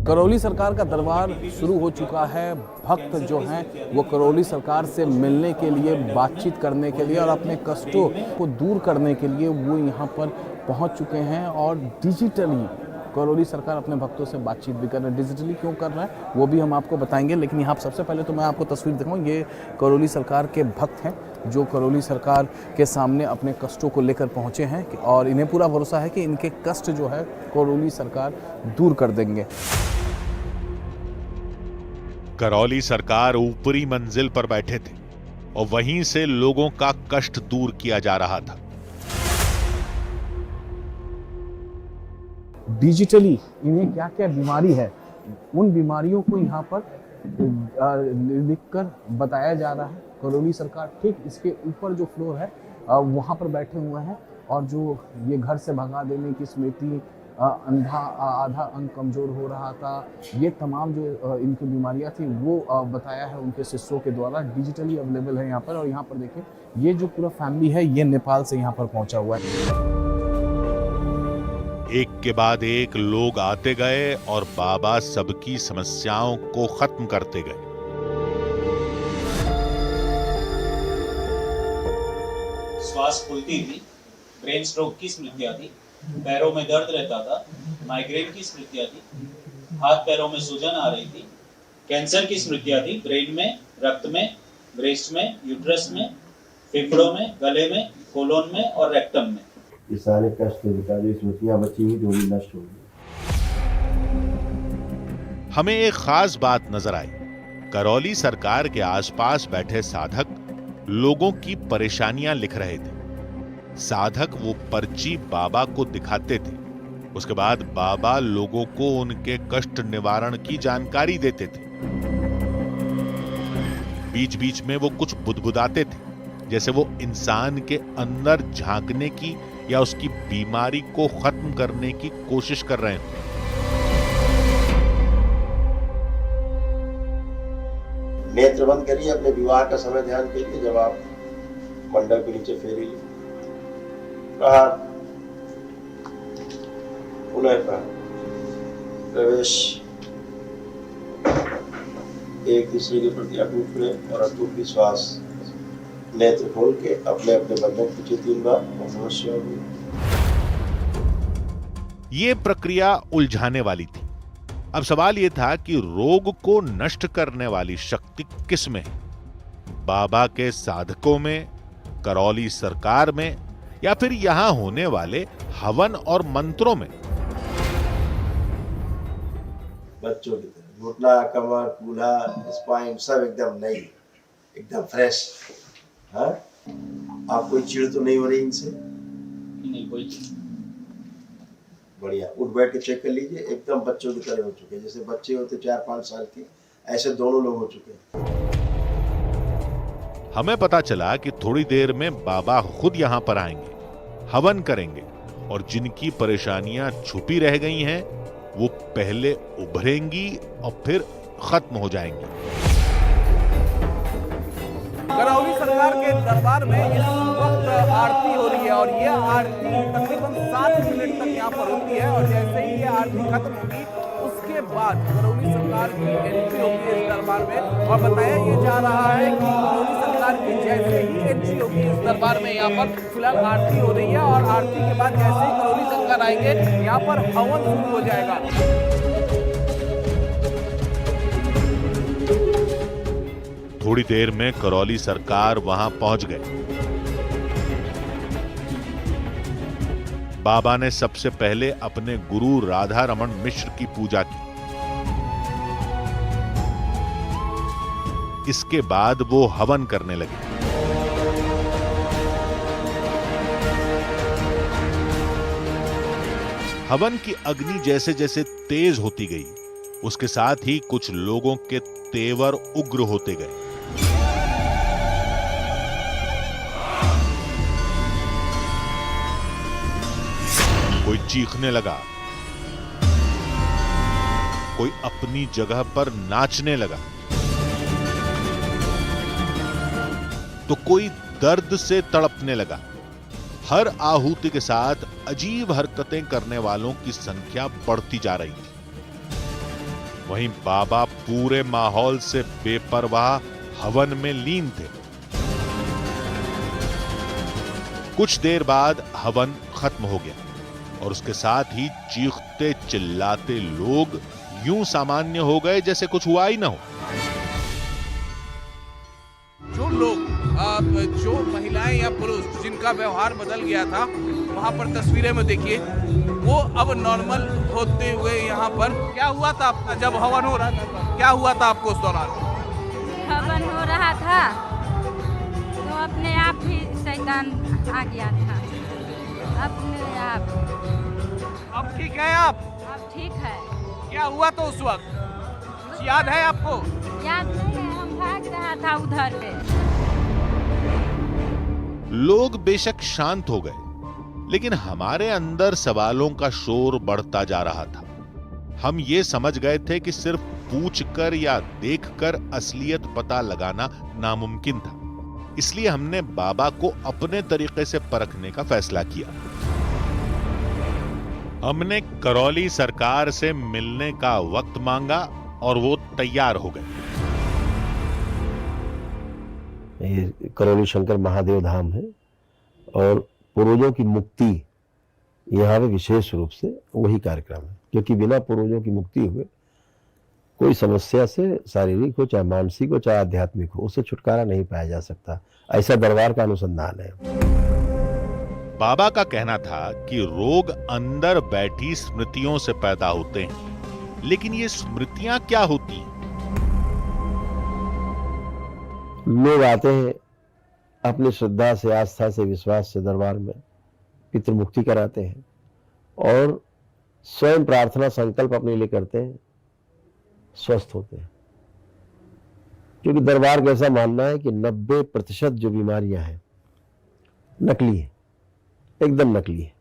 करौली सरकार का दरबार शुरू हो चुका है। भक्त जो हैं वो करौली सरकार से मिलने के लिए, बातचीत करने के लिए और अपने कष्टों को दूर करने के लिए वो यहाँ पर पहुँच चुके हैं और डिजिटली करौली सरकार अपने भक्तों से बातचीत भी कर रहे हैं। डिजिटली क्यों कर रहा है वो भी हम आपको बताएंगे, लेकिन यहाँ सबसे पहले तो मैं आपको तस्वीर दिखाऊँ। ये करौली सरकार के भक्त हैं जो करौली सरकार के सामने अपने कष्टों को लेकर पहुँचे हैं और इन्हें पूरा भरोसा है कि इनके कष्ट जो है करौली सरकार दूर कर देंगे।
करौली सरकार ऊपरी मंजिल पर बैठे थे और वहीं से लोगों का कष्ट दूर किया जा रहा था।
डिजिटली इन्हें क्या क्या बीमारी है उन बीमारियों को यहाँ पर लिखकर बताया जा रहा है। करौली सरकार ठीक इसके ऊपर जो फ्लोर है वहाँ पर बैठे हुए हैं और जो ये घर से भगा देने की स्मृति, अंधा आधा अंग कमजोर हो रहा था, ये तमाम जो इनकी बीमारियां थी वो बताया है उनके शिष्यों के द्वारा। डिजिटली अवेलेबल है यहाँ पर। और यहाँ पर देखिए ये जो पूरा फैमिली है ये नेपाल से यहाँ पर पहुंचा हुआ है।
एक के बाद एक लोग आते गए और बाबा सबकी समस्याओं को खत्म करते गए।
श्वास फूलती थी, ब्रेन स्ट्रोक की स्मृतियां थी, पैरों में दर्द रहता था, माइग्रेन की स्मृतियां थी, हाथ पैरों में सूजन आ रही थी, कैंसर की स्मृतियां थी, ब्रेन में, रक्त में, ब्रेस्ट में, यूट्रस में, फेफड़ों में, गले में, कोलोन में और रेक्टम में।
ये सारे कष्ट जो स्मृतियां बची हुई थोड़ी नष्ट हो गई।
हमें एक खास बात नजर आई। करौली सरकार के आसपास बैठे साधक लोगों की परेशानियां लिख रहे थे। साधक वो पर्ची बाबा को दिखाते थे। उसके बाद बाबा लोगों को उनके कष्ट निवारण की जानकारी देते थे। बीच बीच में वो कुछ बुदबुदाते थे, जैसे वो इंसान के अंदर झांकने की या उसकी बीमारी को खत्म करने की कोशिश कर रहे हैं।
नेत्र बंद करिए, अपने विवाह का समय ध्यान कीजिए। जब आप मंडप के नीचे फेरिए, पुनः प्रवेश, एक दूसरे के प्रति अटूट प्रेम और अटूट विश्वास। नेत्र खोल के अपने अपने बंधन खींचे 3 बार और नमस्कार।
ये प्रक्रिया उलझाने वाली थी, अब सवाल यह था कि रोग को नष्ट करने वाली शक्ति किस में है? बाबा के साधकों में, करौली सरकार में, या फिर यहां होने वाले हवन और मंत्रों में?
बच्चों की तरह घुटना, कमर, कूल्हा, स्पाइन सब एकदम नई, एकदम फ्रेश। हाँ, आप कोई चिड़ तो नहीं हो रही इनसे?
नहीं, कोई चिड़।
बढ़िया, उठ बैठ के चेक कर लीजिए, एकदम बच्चों की तरह हो चुके हैं। जैसे बच्चे होते 4-5 साल के, ऐसे दोनों लोग हो चुके हैं।
हमें पता चला कि थोड़ी देर में बाबा खुद यहां पर आएंगे, हवन करेंगे और जिनकी परेशानियां छुपी रह गई हैं वो पहले उभरेंगी और फिर खत्म हो जाएंगी।
करौली सरकार के दरबार में इस वक्त आरती हो रही है और ये आरती तकरीबन 7 मिनट तक यहाँ पर होती है और जैसे ही ये आरती खत्म होगी उसके बाद करौली सरकार की एंट्री होगी इस दरबार में। और बताया ये जा रहा है कि करौली सरकार की जैसे ही एंट्री होगी इस दरबार में, यहाँ पर फिलहाल आरती हो रही है और आरती के बाद जैसे ही करौली सरकार आएंगे यहाँ पर हवन शुरू हो जाएगा।
थोड़ी देर में करौली सरकार वहां पहुंच गए। बाबा ने सबसे पहले अपने गुरु राधा रमन मिश्र की पूजा की। इसके बाद वो हवन करने लगे। हवन की अग्नि जैसे जैसे तेज होती गई, उसके साथ ही कुछ लोगों के तेवर उग्र होते गए। कोई चीखने लगा, कोई अपनी जगह पर नाचने लगा, तो कोई दर्द से तड़पने लगा। हर आहुति के साथ अजीब हरकतें करने वालों की संख्या बढ़ती जा रही थी। वहीं बाबा पूरे माहौल से बेपरवाह हवन में लीन थे। कुछ देर बाद हवन खत्म हो गया और उसके साथ ही चीखते चिल्लाते लोग यूं सामान्य हो गए जैसे कुछ हुआ ही ना हो।
जो लोग जो महिलाएं या पुरुष जिनका व्यवहार बदल गया था, वहां पर तस्वीरें में देखिए, वो अब नॉर्मल होते हुए यहाँ पर। क्या हुआ था आपका जब हवन हो रहा था? क्या हुआ था आपको उस दौरान?
हवन हो रहा था तो अपने आप ही शैतान आ गया था, अपने आप।
अब ठीक है आप?
अब ठीक है।
क्या हुआ तो उस वक्त कुछ याद है आपको?
याद नहीं है, हम भाग रहा था उधर से।
लोग बेशक शांत हो गए, लेकिन हमारे अंदर सवालों का शोर बढ़ता जा रहा था। हम ये समझ गए थे कि सिर्फ पूछकर या देखकर असलियत पता लगाना नामुमकिन था। इसलिए हमने बाबा को अपने तरीके से परखने का फैसला किया। हमने करौली सरकार से मिलने का वक्त मांगा और वो तैयार हो गए।
ये करौली शंकर महादेव धाम है और पूर्वजों की मुक्ति यहाँ पे विशेष रूप से वही कार्यक्रम है, क्योंकि बिना पूर्वजों की मुक्ति हुए कोई समस्या से, शारीरिक हो चाहे मानसिक हो चाहे आध्यात्मिक हो, उससे छुटकारा नहीं पाया जा सकता। ऐसा दरबार का अनुसंधान है।
बाबा का कहना था कि रोग अंदर बैठी स्मृतियों से पैदा होते हैं, लेकिन ये स्मृतियां क्या होती हैं?
लोग आते हैं अपनी श्रद्धा से, आस्था से, विश्वास से दरबार में, पितृ मुक्ति कराते हैं और स्वयं प्रार्थना संकल्प अपने लिए करते हैं, स्वस्थ होते हैं। क्योंकि दरबार का ऐसा मानना है कि 90% जो बीमारियां हैं नकली है, एकदम नकली है,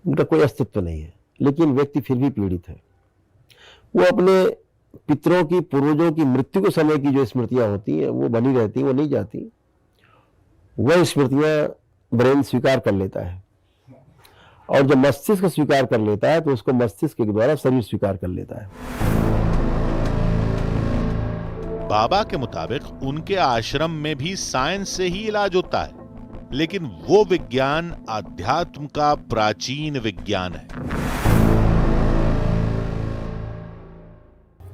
उनका कोई अस्तित्व नहीं है, लेकिन व्यक्ति फिर भी पीड़ित है। वो अपने पितरों की, पूर्वजों की मृत्यु के समय की जो स्मृतियां होती हैं वो बनी रहती, वो नहीं जाती। वह स्मृतियां ब्रेन स्वीकार कर लेता है और जब मस्तिष्क स्वीकार कर लेता है तो उसको मस्तिष्क के द्वारा शरीर स्वीकार कर लेता है।
बाबा के मुताबिक उनके आश्रम में भी साइंस से ही इलाज होता है, लेकिन वो विज्ञान अध्यात्म का प्राचीन विज्ञान है।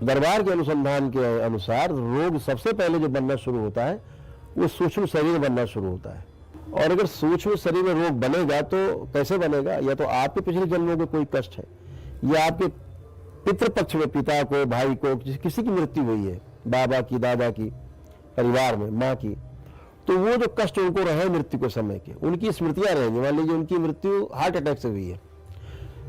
दरबार के अनुसंधान के अनुसार रोग सबसे पहले जो बनना शुरू होता है वो सूक्ष्म शरीर में बनना शुरू होता है। और अगर सूक्ष्म शरीर में रोग बनेगा तो कैसे बनेगा? या तो आपके पिछले जन्मों में कोई कष्ट है, या आपके पितृपक्ष में पिता को, भाई को, किसी की मृत्यु हुई है, बाबा की, दादा की, परिवार में माँ की, तो वो जो कष्ट उनको रहे मृत्यु के समय के, उनकी स्मृतियां रहेंगी। मान लीजिए उनकी मृत्यु हार्ट अटैक से हुई है,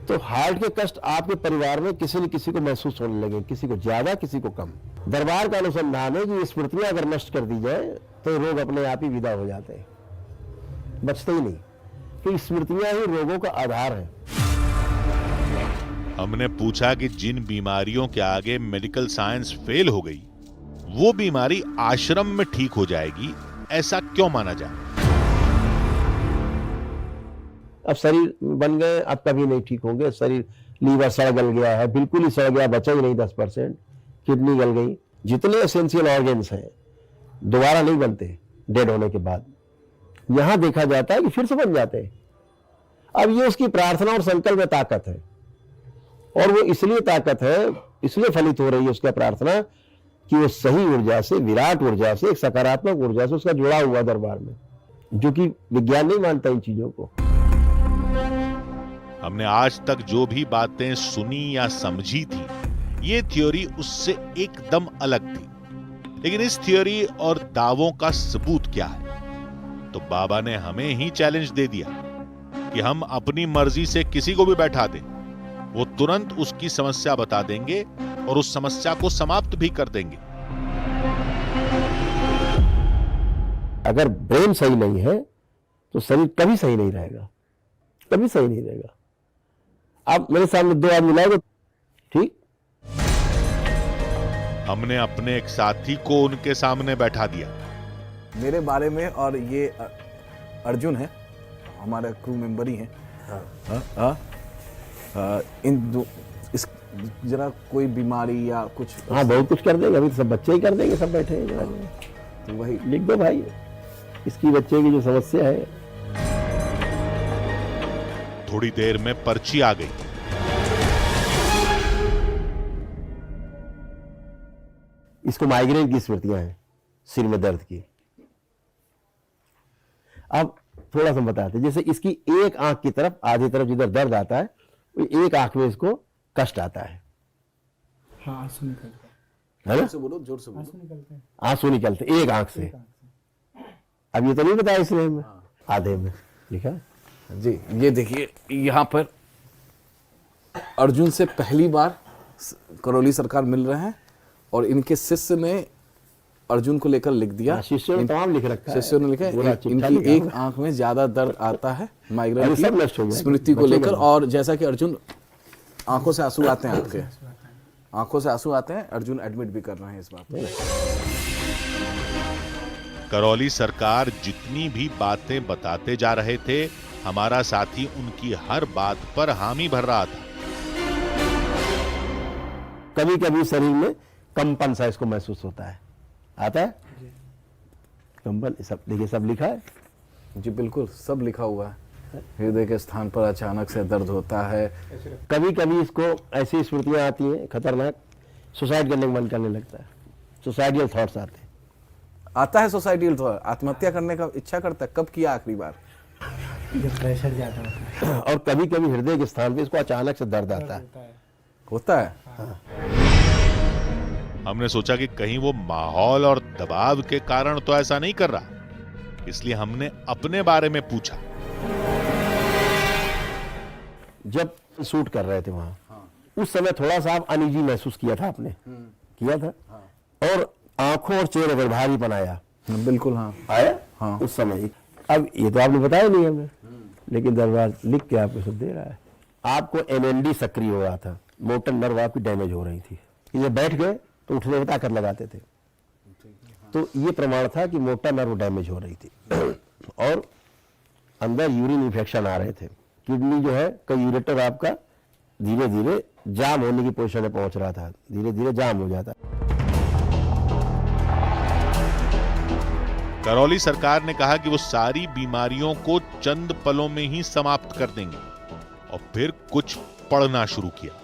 तो हार्ट के कष्ट आपके परिवार में किसी न किसी को महसूस होने लगे, किसी को ज्यादा, किसी को कम। दरबार का अनुसंधान है कि स्मृतियां अगर नष्ट कर दी जाए तो रोग अपने आप ही विदा हो जाते हैं, बचते ही नहीं, क्योंकि स्मृतियां ही रोगों का आधार है।
हमने पूछा कि जिन बीमारियों के आगे मेडिकल साइंस फेल हो गई, वो बीमारी आश्रम में ठीक हो जाएगी, ऐसा क्यों माना जाए?
अब शरीर बन गए, अब कभी नहीं ठीक होंगे। शरीर, लीवर सड़ गल गया है, बिल्कुल ही सड़ गया, बचा ही नहीं 10%, किडनी गल गई, जितने एसेंशियल ऑर्गन्स हैं दोबारा नहीं बनते डेड होने के बाद। यहां देखा जाता है कि फिर से बन जाते हैं। अब ये उसकी प्रार्थना और संकल्प में ताकत है, और वो इसलिए ताकत है, इसलिए फलित हो रही है उसका प्रार्थना कि वो सही ऊर्जा से, विराट ऊर्जा से, एक सकारात्मक ऊर्जा से उसका जुड़ा हुआ दरबार में, जो कि विज्ञान नहीं मानता इन चीजों को।
हमने आज तक जो भी बातें सुनी या समझी थी, ये थ्योरी उससे एकदम अलग थी। लेकिन इस थ्योरी और दावों का सबूत क्या है? तो बाबा ने हमें ही चैलेंज दे दिया कि हम अपनी मर्जी से किसी को भी बैठा दें, वो तुरंत उसकी समस्या बता देंगे और उस समस्या को समाप्त भी कर देंगे।
अगर ब्रेन सही नहीं है तो शरीर कभी सही नहीं रहेगा, कभी सही नहीं रहेगा। आप मेरे सामने दो आदमी लाओगे, ठीक?
हमने अपने एक साथी को उनके सामने बैठा दिया।
मेरे बारे में, और ये अर्जुन है, हमारे क्रू मेंबर ही हैं। इन दो, इस जरा कोई बीमारी या कुछ?
हाँ, बहुत कुछ कर देंगे, अभी तो सब बच्चे ही कर देंगे, सब बैठे हैं।
तो वही
लिख दो भाई, इसकी बच्चे की जो समस्या है।
थोड़ी देर में पर्ची आ गई।
इसको माइग्रेन की स्मृतियां हैं, सिर में दर्द की। अब थोड़ा सा बताते, जैसे इसकी एक आंख की तरफ, आधी तरफ जिधर दर्द आता है, एक आंख में इसको कष्ट आता है।
हाँ, आंसू निकलते
है ना?
जोर से बोलो, जोर से बोलो।
आंसू निकलते एक आंख से। अब ये तो नहीं बताया इसने हमें, आधे में लिखा
जी। ये देखिए, यहाँ पर अर्जुन से पहली बार करौली सरकार मिल रहे हैं, और इनके शिष्य ने अर्जुन को लेकर लिख दिया।
शिष्यों ने तमाम लिख रखा है,
शिष्यों ने लिखा है इनकी एक आंख में ज्यादा दर्द आता है, माइग्रेन की स्मृति को लेकर। और जैसा कि अर्जुन, आंखों से आंसू आते हैं, आपके आंखों से आंसू आते हैं, अर्जुन एडमिट भी कर रहे हैं इस बात पर।
करौली सरकार जितनी भी बातें बताते जा रहे थे, हमारा साथी उनकी हर बात पर हामी भर रहा था।
कभी कभी शरीर में कंपन सा इसको महसूस होता है, आता है कंपन। सब देखिए, सब लिखा है
जी, बिल्कुल सब लिखा हुआ है। हृदय के स्थान पर अचानक से दर्द होता है।
कभी कभी इसको ऐसी स्मृतियां आती हैं खतरनाक, सुसाइड करने का मन करने लगता है, सुसाइडियल थॉट्स आते हैं।
आता है सुसाइडियल थॉट, आत्महत्या करने का इच्छा करता है। कब किया आखिरी बार?
जब प्रेशर ज्यादा होता है।
और कभी कभी हृदय के स्थान पे इसको अचानक से दर्द आता है।
होता है।
हाँ।
हमने सोचा कि कहीं वो माहौल और दबाव के कारण तो ऐसा नहीं कर रहा, इसलिए हमने अपने बारे में पूछा।
जब शूट कर रहे थे वहां, उस समय थोड़ा सा आप अनईजी महसूस किया था आपने? किया था? और आंखों और चेहरे पर भारीपन आया?
बिल्कुल हाँ
आया।
हाँ,
उस समय। अब ये तो आपने बताया नहीं हमें, लेकिन दरबार लिख के आपको सब दे रहा है। आपको एमएनडी सक्रिय हो रहा था, मोटर नर्व आपकी डैमेज हो रही थी। ये बैठ गए तो उठने में ताकत लगाते थे, तो ये प्रमाण था कि मोटर नर्व डैमेज हो रही थी। और अंदर यूरिन इन्फेक्शन आ रहे थे। किडनी जो है का यूरेटर आपका धीरे धीरे जाम होने की पोजीशन में पहुंच रहा था, धीरे धीरे जाम हो जाता।
करौली सरकार ने कहा कि वो सारी बीमारियों को चंद पलों में ही समाप्त कर देंगे, और फिर कुछ पढ़ना शुरू किया।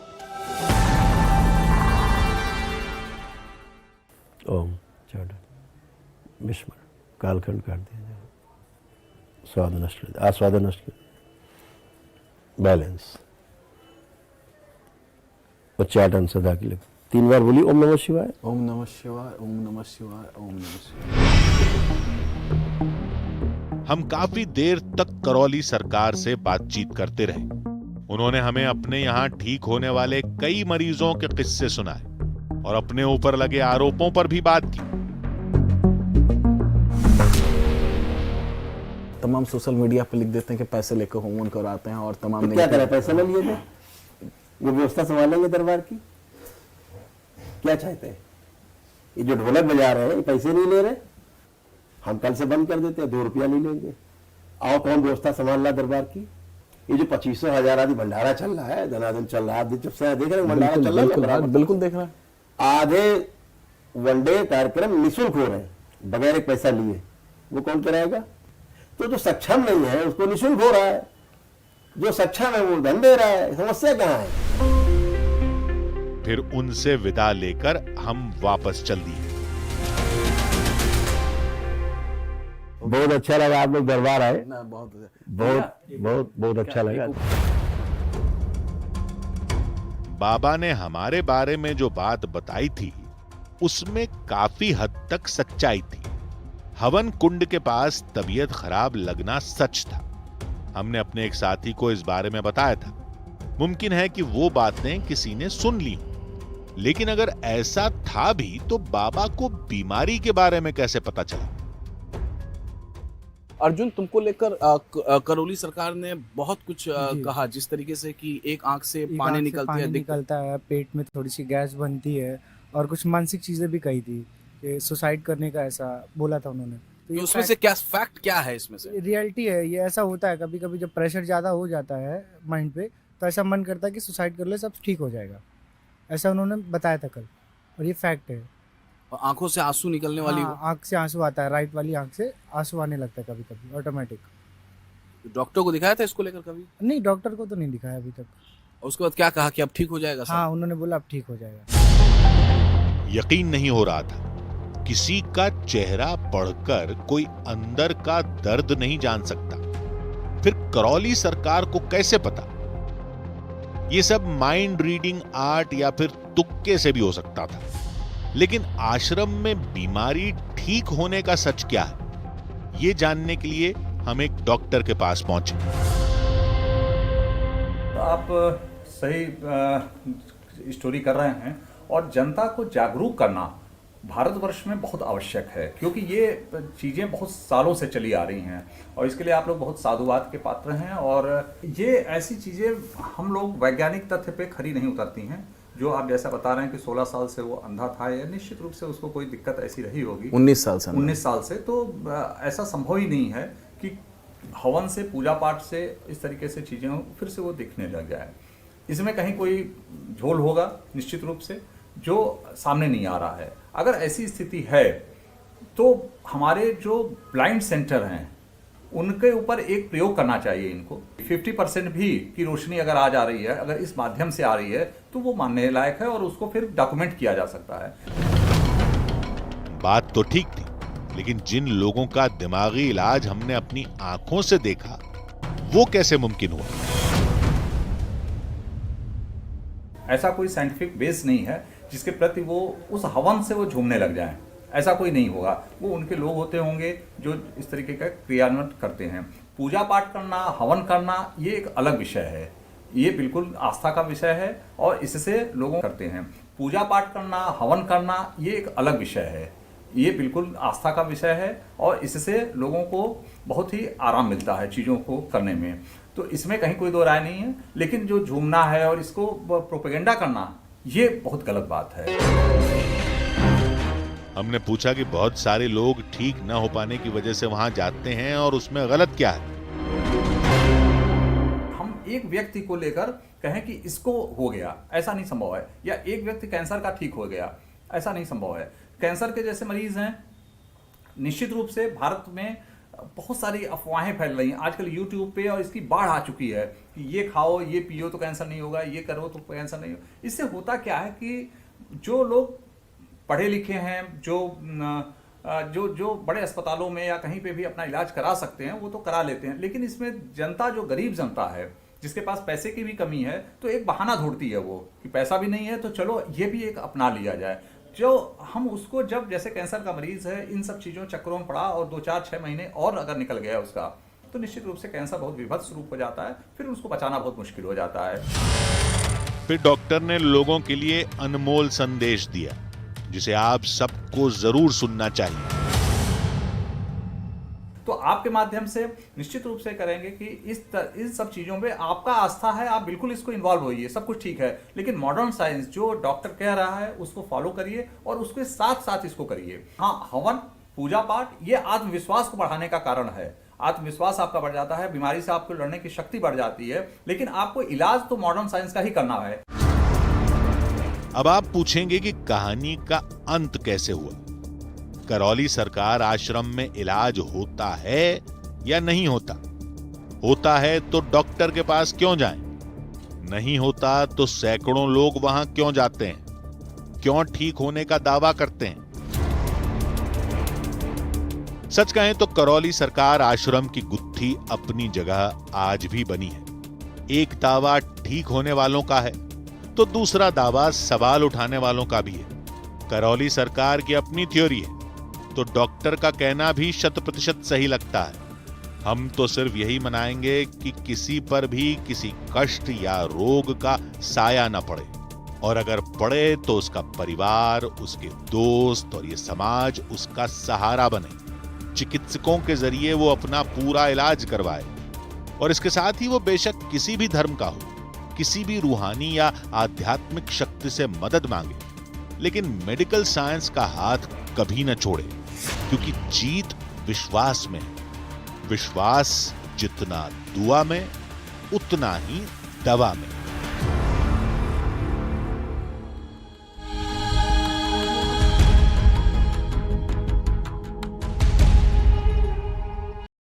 ओम चढ़ विस्मरण कालखंड काट दिया जाए, स्वाद नष्ट कर, आस्वाद नष्ट कर, बैलेंस। उच्चाटन सदा के लिए 3 बार बोली ओम नमः शिवाय,
ओम नमः शिवाय, ओम नमः शिवाय, ओम नमः शिवाय।
हम काफी देर तक करौली सरकार से बातचीत करते रहे। उन्होंने हमें अपने यहां ठीक होने वाले कई मरीजों के किस्से सुनाए और अपने ऊपर लगे आरोपों पर भी बात की।
तमाम सोशल मीडिया पे लिख देते हैं कि पैसे लेकर होमन कराते हैं और तमाम
तो क्या करें, पैसे न लिए थे, वो व्यवस्था संभालेंगे दरबार की, क्या चाहते हैं? ये जो ढोलक बजा रहे हैं ये पैसे नहीं ले रहे, हम कल से बंद कर देते हैं, 2 रुपया नहीं लेंगे। आओ कौन व्यवस्था संभाल रहा दरबार की? ये जो 2500 आदि भंडारा चल रहा है, धनाधन चल रहा है, जब से देख रहे हैं भंडारा चल रहा है,
बिल्कुल देख रहे हैं।
आधे वनडे कार्यक्रम निःशुल्क हो रहे हैं बगैर एक पैसा लिए, वो कौन कराएगा? तो जो सक्षम नहीं है उसको निःशुल्क हो रहा है, जो सक्षम है वो धन दे रहा है, समस्या कहाँ है?
फिर उनसे विदा लेकर हम वापस चल दिए।
बहुत अच्छा लगा आप लोग दरबार आए,
बहुत
बहुत बहुत अच्छा लगा।
बाबा ने हमारे बारे में जो बात बताई थी उसमें काफी हद तक सच्चाई थी। हवन कुंड के पास तबीयत खराब लगना सच था। हमने अपने एक साथी को इस बारे में बताया था। मुमकिन है कि वो बातें किसी ने सुन ली, लेकिन अगर ऐसा था भी तो बाबा को बीमारी के बारे में कैसे पता चला?
अर्जुन, तुमको लेकर करौली सरकार ने बहुत कुछ कहा, जिस तरीके से कि एक आंख से पानी निकलता
है, पेट में थोड़ी सी गैस बनती है और कुछ मानसिक चीजें भी कही थी कि सुसाइड करने का ऐसा बोला था उन्होंने।
तो उसमें से क्या फैक्ट क्या है? इसमें से
रियलिटी है, ये ऐसा होता है कभी कभी जब प्रेशर ज्यादा हो जाता है माइंड पे, तो ऐसा मन करता है कि सुसाइड कर ले, सब ठीक हो जाएगा, ऐसा उन्होंने बताया था कल, और ये फैक्ट है।
आंखों से आंसू निकलने वाली,
आंख से आंसू आता है, राइट वाली आंख से आंसू आने लगता है कभी कभी ऑटोमेटिक।
डॉक्टर को दिखाया था इसको लेकर कभी?
नहीं, डॉक्टर को तो नहीं दिखाया अभी तक।
उसके बाद क्या कहा कि अब ठीक हो जाएगा?
हाँ, उन्होंने बोला अब ठीक हो जाएगा।
यकीन नहीं हो रहा था। किसी का चेहरा पढ़कर कोई अंदर का दर्द नहीं जान सकता, फिर करौली सरकार को कैसे पता? ये सब माइंड रीडिंग आर्ट या फिर तुक्के से भी हो सकता था। लेकिन आश्रम में बीमारी ठीक होने का सच क्या है, ये जानने के लिए हम एक डॉक्टर के पास पहुंचे।
आप सही स्टोरी कर रहे हैं और जनता को जागरूक करना भारतवर्ष में बहुत आवश्यक है, क्योंकि ये चीज़ें बहुत सालों से चली आ रही हैं और इसके लिए आप लोग बहुत साधुवाद के पात्र हैं। और ये ऐसी चीज़ें हम लोग वैज्ञानिक तथ्य पे खरी नहीं उतरती हैं। जो आप जैसा बता रहे हैं कि 16 साल से वो अंधा था, या निश्चित रूप से उसको कोई दिक्कत ऐसी रही होगी
19 साल से,
तो ऐसा संभव ही नहीं है कि हवन से, पूजा पाठ से, इस तरीके से चीज़ें फिर से वो दिखने लग जाए। इसमें कहीं कोई झोल होगा निश्चित रूप से, जो सामने नहीं आ रहा है। अगर ऐसी स्थिति है तो हमारे जो ब्लाइंड सेंटर हैं उनके ऊपर एक प्रयोग करना चाहिए इनको। 50% भी की रोशनी अगर आ जा रही है, अगर इस माध्यम से आ रही है, तो वो मानने लायक है और उसको फिर डॉक्यूमेंट किया जा सकता है।
बात तो ठीक थी, लेकिन जिन लोगों का दिमागी इलाज हमने अपनी आंखों से देखा, वो कैसे मुमकिन हुआ?
ऐसा कोई साइंटिफिक बेस नहीं है जिसके प्रति वो उस हवन से वो झूमने लग जाएं। ऐसा कोई नहीं होगा। वो उनके लोग होते होंगे जो इस तरीके का क्रियान्वयन करते हैं। पूजा पाठ करना, हवन करना, ये एक अलग विषय है। ये बिल्कुल आस्था का विषय है और इससे लोग करते हैं। पूजा पाठ करना, हवन करना, ये एक अलग विषय है। ये बिल्कुल आस्था का विषय है और इससे लोगों को बहुत ही आराम मिलता है चीज़ों को करने में। तो इसमें कहीं कोई दो राय नहीं है। लेकिन जो झूमना है और इसको प्रोपेगेंडा करना, ये बहुत गलत बात है।
हमने पूछा कि बहुत सारे लोग ठीक न हो पाने की वजह से वहां जाते हैं और उसमें गलत क्या है।
हम एक व्यक्ति को लेकर कहें कि इसको हो गया, ऐसा नहीं संभव है। या एक व्यक्ति कैंसर का ठीक हो गया, ऐसा नहीं संभव है। कैंसर के जैसे मरीज हैं, निश्चित रूप से भारत में बहुत सारी अफवाहें फैल रही हैं आजकल यूट्यूब पे, और इसकी बाढ़ आ चुकी है कि ये खाओ, ये पियो तो कैंसर नहीं होगा, ये करो तो कैंसर नहीं होगा। इससे होता क्या है कि जो लोग पढ़े लिखे हैं, जो बड़े अस्पतालों में या कहीं पे भी अपना इलाज करा सकते हैं वो तो करा लेते हैं, लेकिन इसमें जनता, जो गरीब जनता है, जिसके पास पैसे की भी कमी है, तो एक बहाना ढूंढती है वो कि पैसा भी नहीं है तो चलो ये भी एक अपना लिया जाए। जो हम उसको, जब जैसे कैंसर का मरीज है, इन सब चीज़ों चक्करों में पड़ा और 2-4-6 महीने और अगर निकल गया उसका, तो निश्चित रूप से कैंसर बहुत विभत्स रूप हो जाता है, फिर उसको बचाना बहुत मुश्किल हो जाता है।
फिर डॉक्टर ने लोगों के लिए अनमोल संदेश दिया जिसे आप सबको जरूर सुनना चाहिए।
तो आपके माध्यम से निश्चित रूप से करेंगे कि इस सब चीजों में आपका आस्था है, आप बिल्कुल इसको इन्वॉल्व होइए, सब कुछ ठीक है, लेकिन मॉडर्न साइंस जो डॉक्टर कह रहा है उसको फॉलो करिए और उसके साथ साथ इसको करिए। हाँ, हवन, पूजा पाठ, ये आत्मविश्वास को बढ़ाने का कारण है। आत्मविश्वास आपका बढ़ जाता है, बीमारी से आपको लड़ने की शक्ति बढ़ जाती है, लेकिन आपको इलाज तो मॉडर्न साइंस का ही करना है।
अब आप पूछेंगे कि कहानी का अंत कैसे हुआ। करौली सरकार आश्रम में इलाज होता है या नहीं होता? होता है तो डॉक्टर के पास क्यों जाएं? नहीं होता तो सैकड़ों लोग वहां क्यों जाते हैं? क्यों ठीक होने का दावा करते हैं? सच कहें तो करौली सरकार आश्रम की गुत्थी अपनी जगह आज भी बनी है। एक दावा ठीक होने वालों का है तो दूसरा दावा सवाल उठाने वालों का भी है। करौली सरकार की अपनी थ्योरी है तो डॉक्टर का कहना भी 100% सही लगता है। हम तो सिर्फ यही मनाएंगे कि किसी पर भी किसी कष्ट या रोग का साया न पड़े, और अगर पड़े तो उसका परिवार, उसके दोस्त और ये समाज उसका सहारा बने। चिकित्सकों के जरिए वो अपना पूरा इलाज करवाए, और इसके साथ ही वो बेशक किसी भी धर्म का हो, किसी भी रूहानी या आध्यात्मिक शक्ति से मदद मांगे, लेकिन मेडिकल साइंस का हाथ कभी न छोड़े, क्योंकि जीत विश्वास में है। विश्वास जितना दुआ में उतना ही दवा में।